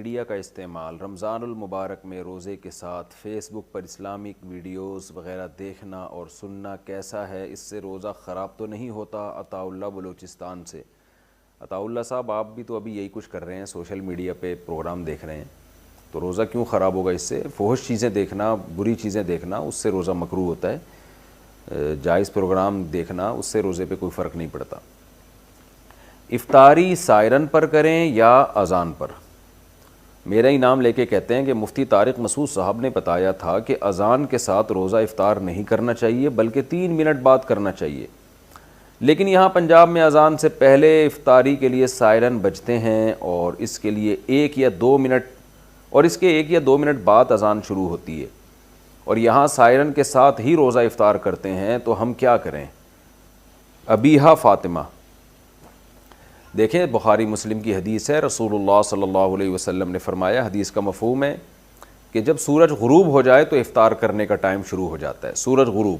Media کا استعمال رمضان المبارک میں روزے کے ساتھ فیس بک پر اسلامک ویڈیوز وغیرہ دیکھنا اور سننا کیسا ہے؟ اس سے روزہ خراب تو نہیں ہوتا؟ عطاء اللہ بلوچستان سے۔ عطاء اللہ صاحب، آپ بھی تو ابھی یہی کچھ کر رہے ہیں، سوشل میڈیا پہ پروگرام دیکھ رہے ہیں، تو روزہ کیوں خراب ہوگا اس سے؟ فحش چیزیں دیکھنا، بری چیزیں دیکھنا، اس سے روزہ مکروہ ہوتا ہے۔ جائز پروگرام دیکھنا، اس سے روزے پہ کوئی فرق نہیں پڑتا۔ افطاری سائرن پر کریں یا اذان پر؟ میرا ہی نام لے کے کہتے ہیں کہ مفتی طارق مسعود صاحب نے بتایا تھا کہ اذان کے ساتھ روزہ افطار نہیں کرنا چاہیے بلکہ 3 منٹ بعد کرنا چاہیے، لیکن یہاں پنجاب میں اذان سے پہلے افطاری کے لیے سائرن بجتے ہیں اور اس کے 1 یا 2 منٹ بعد اذان شروع ہوتی ہے، اور یہاں سائرن کے ساتھ ہی روزہ افطار کرتے ہیں، تو ہم کیا کریں؟ ابیہا فاطمہ، دیکھیں بخاری مسلم کی حدیث ہے، رسول اللہ صلی اللہ علیہ وسلم نے فرمایا، حدیث کا مفہوم ہے کہ جب سورج غروب ہو جائے تو افطار کرنے کا ٹائم شروع ہو جاتا ہے، سورج غروب۔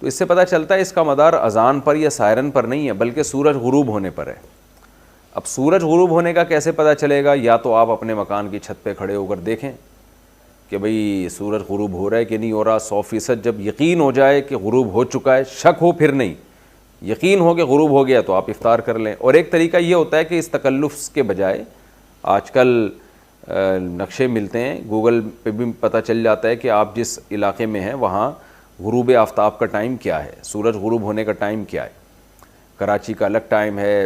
تو اس سے پتہ چلتا ہے اس کا مدار اذان پر یا سائرن پر نہیں ہے بلکہ سورج غروب ہونے پر ہے۔ اب سورج غروب ہونے کا کیسے پتہ چلے گا؟ یا تو آپ اپنے مکان کی چھت پہ کھڑے ہو کر دیکھیں کہ بھئی سورج غروب ہو رہا ہے کہ نہیں ہو رہا، 100% جب یقین ہو جائے کہ غروب ہو چکا ہے، شک ہو پھر نہیں، یقین ہو کہ غروب ہو گیا تو آپ افطار کر لیں۔ اور ایک طریقہ یہ ہوتا ہے کہ اس تکلف کے بجائے آج کل نقشے ملتے ہیں، گوگل پہ بھی پتہ چل جاتا ہے کہ آپ جس علاقے میں ہیں وہاں غروب آفتاب کا ٹائم کیا ہے، سورج غروب ہونے کا ٹائم کیا ہے۔ کراچی کا الگ ٹائم ہے،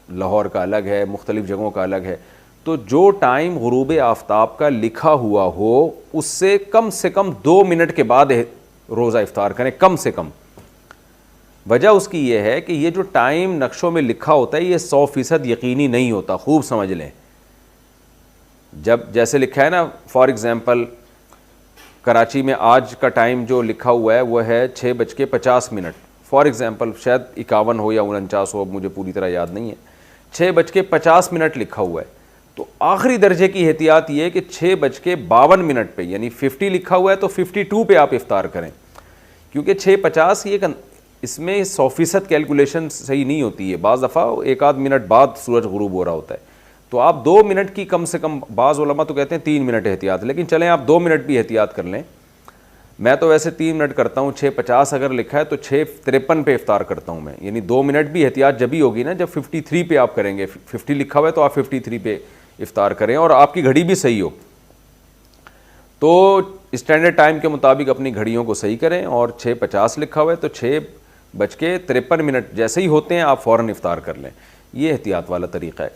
لاہور کا الگ ہے، مختلف جگہوں کا الگ ہے۔ تو جو ٹائم غروب آفتاب کا لکھا ہوا ہو اس سے کم 2 منٹ کے بعد روزہ افطار کریں، کم سے کم۔ وجہ اس کی یہ ہے کہ یہ جو ٹائم نقشوں میں لکھا ہوتا ہے یہ 100% یقینی نہیں ہوتا، خوب سمجھ لیں۔ جب جیسے لکھا ہے نا، فار ایگزامپل کراچی میں آج کا ٹائم جو لکھا ہوا ہے وہ ہے 6:50، فار ایگزامپل، شاید 51 ہو یا 49 ہو، مجھے پوری طرح یاد نہیں ہے، 6:50 لکھا ہوا ہے۔ تو آخری درجے کی احتیاط یہ ہے کہ 6:52 پہ، یعنی 50 لکھا ہوا ہے تو 52 پہ آپ افطار کریں، کیونکہ 6:50 یہ اس میں 100% کیلکولیشن صحیح نہیں ہوتی ہے، بعض دفعہ 1 منٹ بعد سورج غروب ہو رہا ہوتا ہے، تو آپ 2 منٹ کی کم سے کم، بعض علماء تو کہتے ہیں 3 منٹ احتیاط، لیکن چلیں آپ 2 منٹ بھی احتیاط کر لیں۔ میں تو ویسے 3 منٹ کرتا ہوں، 6:50 اگر لکھا ہے تو 6:53 پہ افطار کرتا ہوں میں، یعنی 2 منٹ بھی احتیاط جبھی ہوگی نا جب 53 پہ آپ کریں گے، 50 لکھا ہوا ہے تو آپ 53 پہ افطار کریں اور آپ کی گھڑی بھی صحیح ہو۔ تو اسٹینڈرڈ ٹائم کے مطابق اپنی گھڑیوں کو صحیح کریں، اور 6:50 لکھا ہوا ہے تو 6:53 جیسے ہی ہوتے ہیں آپ فوراً افطار کر لیں، یہ احتیاط والا طریقہ ہے۔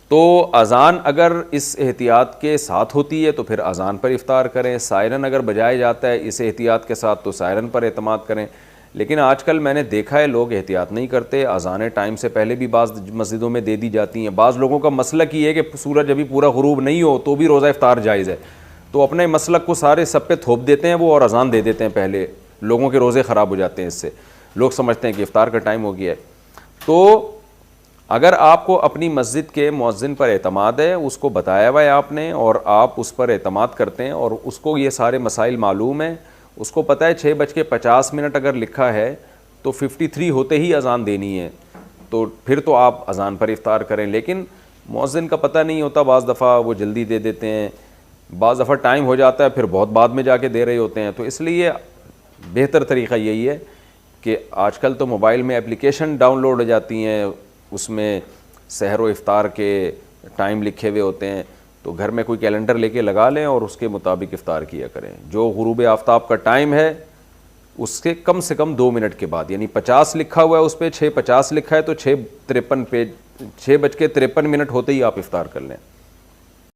تو اذان اگر اس احتیاط کے ساتھ ہوتی ہے تو پھر اذان پر افطار کریں، سائرن اگر بجایا جاتا ہے اس احتیاط کے ساتھ تو سائرن پر اعتماد کریں۔ لیکن آج کل میں نے دیکھا ہے لوگ احتیاط نہیں کرتے، اذانیں ٹائم سے پہلے بھی بعض مسجدوں میں دے دی جاتی ہیں۔ بعض لوگوں کا مسلک یہ ہے کہ سورج ابھی پورا غروب نہیں ہو تو بھی روزہ افطار جائز ہے، تو اپنے مسلک کو سارے سب پہ تھوپ دیتے ہیں وہ، اور اذان دے دیتے ہیں پہلے، لوگوں کے روزے خراب ہو جاتے ہیں اس سے، لوگ سمجھتے ہیں کہ افطار کا ٹائم ہو گیا ہے۔ تو اگر آپ کو اپنی مسجد کے مؤذن پر اعتماد ہے، اس کو بتایا ہوا ہے آپ نے اور آپ اس پر اعتماد کرتے ہیں اور اس کو یہ سارے مسائل معلوم ہیں، اس کو پتہ ہے 6:50 اگر لکھا ہے تو 53 ہوتے ہی اذان دینی ہے، تو پھر تو آپ اذان پر افطار کریں۔ لیکن مؤذن کا پتہ نہیں ہوتا، بعض دفعہ وہ جلدی دے دیتے ہیں، بعض دفعہ ٹائم ہو جاتا ہے پھر بہت بعد میں جا کے دے رہے ہوتے ہیں، تو اس لیے بہتر طریقہ یہی ہے کہ آج کل تو موبائل میں اپلیکیشن ڈاؤن لوڈ ہو جاتی ہیں، اس میں سحر و افطار کے ٹائم لکھے ہوئے ہوتے ہیں، تو گھر میں کوئی کیلنڈر لے کے لگا لیں اور اس کے مطابق افطار کیا کریں۔ جو غروب آفتاب کا ٹائم ہے اس کے کم سے کم 2 منٹ کے بعد، یعنی 50 لکھا ہوا ہے اس پہ 6:50 لکھا ہے تو 6:53 ہوتے ہی آپ افطار کر لیں۔